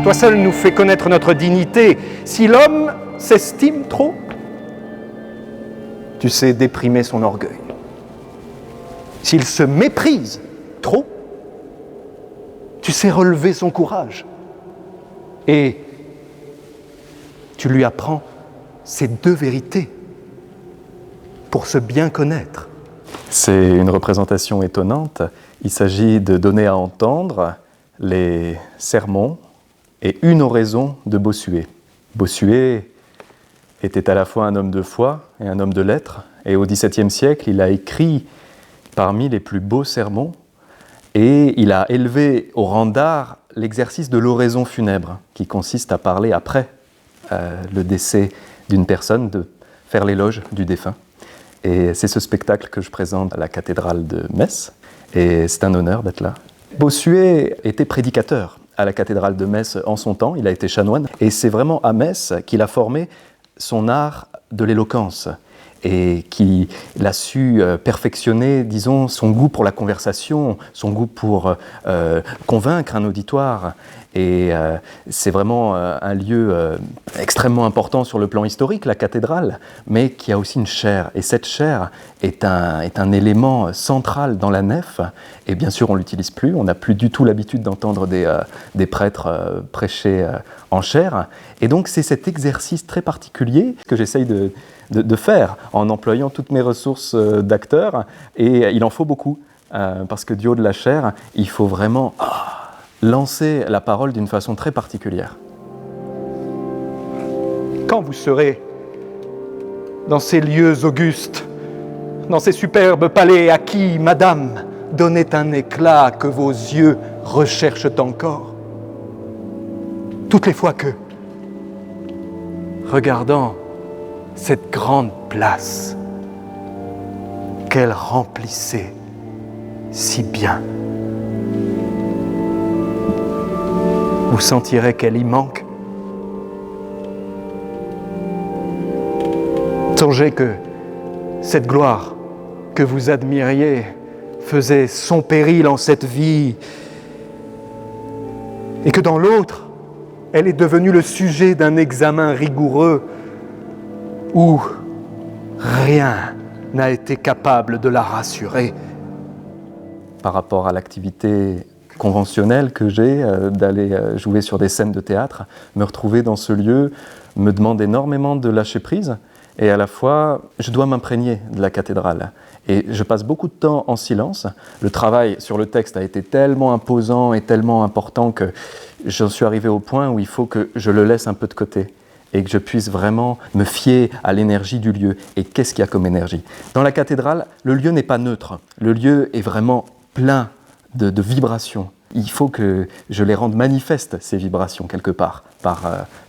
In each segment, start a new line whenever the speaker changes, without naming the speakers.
Toi seul nous fais connaître notre dignité. Si l'homme s'estime trop, tu sais déprimer son orgueil. S'il se méprise trop, tu sais relever son courage. Et tu lui apprends ces deux vérités pour se bien connaître.
C'est une représentation étonnante. Il s'agit de donner à entendre les sermons et une oraison de Bossuet. Bossuet était à la fois un homme de foi et un homme de lettres, et au XVIIe siècle, il a écrit parmi les plus beaux sermons, et il a élevé au rang d'art l'exercice de l'oraison funèbre, qui consiste à parler après le décès d'une personne, de faire l'éloge du défunt. Et c'est ce spectacle que je présente à la cathédrale de Metz, et c'est un honneur d'être là. Bossuet était prédicateur à la cathédrale de Metz en son temps, il a été chanoine, et c'est vraiment à Metz qu'il a formé son art de l'éloquence, et qu'il a su perfectionner, disons, son goût pour la conversation, son goût pour convaincre un auditoire. Et c'est vraiment un lieu extrêmement important sur le plan historique, la cathédrale, mais qui a aussi une chaire. Et cette chaire est un élément central dans la nef. Et bien sûr, on ne l'utilise plus. On n'a plus du tout l'habitude d'entendre des prêtres prêcher en chaire. Et donc, c'est cet exercice très particulier que j'essaye de faire en employant toutes mes ressources d'acteur. Et il en faut beaucoup, parce que du haut de la chaire, il faut vraiment lancer la parole d'une façon très particulière.
Quand vous serez dans ces lieux augustes, dans ces superbes palais à qui, madame, donnait un éclat que vos yeux recherchent encore, toutes les fois que, regardant cette grande place qu'elle remplissait si bien, vous sentirez qu'elle y manque. Songez que cette gloire que vous admiriez faisait son péril en cette vie, et que dans l'autre, elle est devenue le sujet d'un examen rigoureux où rien n'a été capable de la rassurer.
Par rapport à l'activité conventionnelle que j'ai, d'aller jouer sur des scènes de théâtre, me retrouver dans ce lieu me demande énormément de lâcher prise, et à la fois, je dois m'imprégner de la cathédrale. Et je passe beaucoup de temps en silence. Le travail sur le texte a été tellement imposant et tellement important que j'en suis arrivé au point où il faut que je le laisse un peu de côté et que je puisse vraiment me fier à l'énergie du lieu. Et qu'est-ce qu'il y a comme énergie ? Dans la cathédrale, le lieu n'est pas neutre. Le lieu est vraiment plein de vibrations. Il faut que je les rende manifestes, ces vibrations, quelque part, par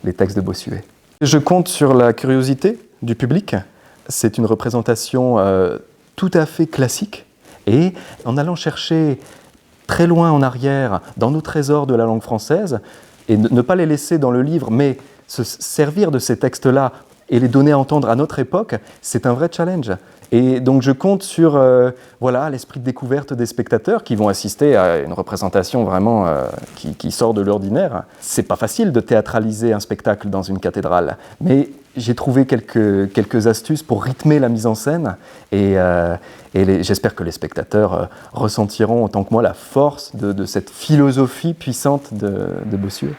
les textes de Bossuet. Je compte sur la curiosité du public. C'est une représentation tout à fait classique. Et en allant chercher très loin en arrière, dans nos trésors de la langue française, et ne pas les laisser dans le livre, mais se servir de ces textes-là et les donner à entendre à notre époque, c'est un vrai challenge. Et donc je compte sur l'esprit de découverte des spectateurs qui vont assister à une représentation vraiment qui sort de l'ordinaire. C'est pas facile de théâtraliser un spectacle dans une cathédrale, mais j'ai trouvé quelques astuces pour rythmer la mise en scène et j'espère que les spectateurs ressentiront autant que moi la force de cette philosophie puissante de Bossuet.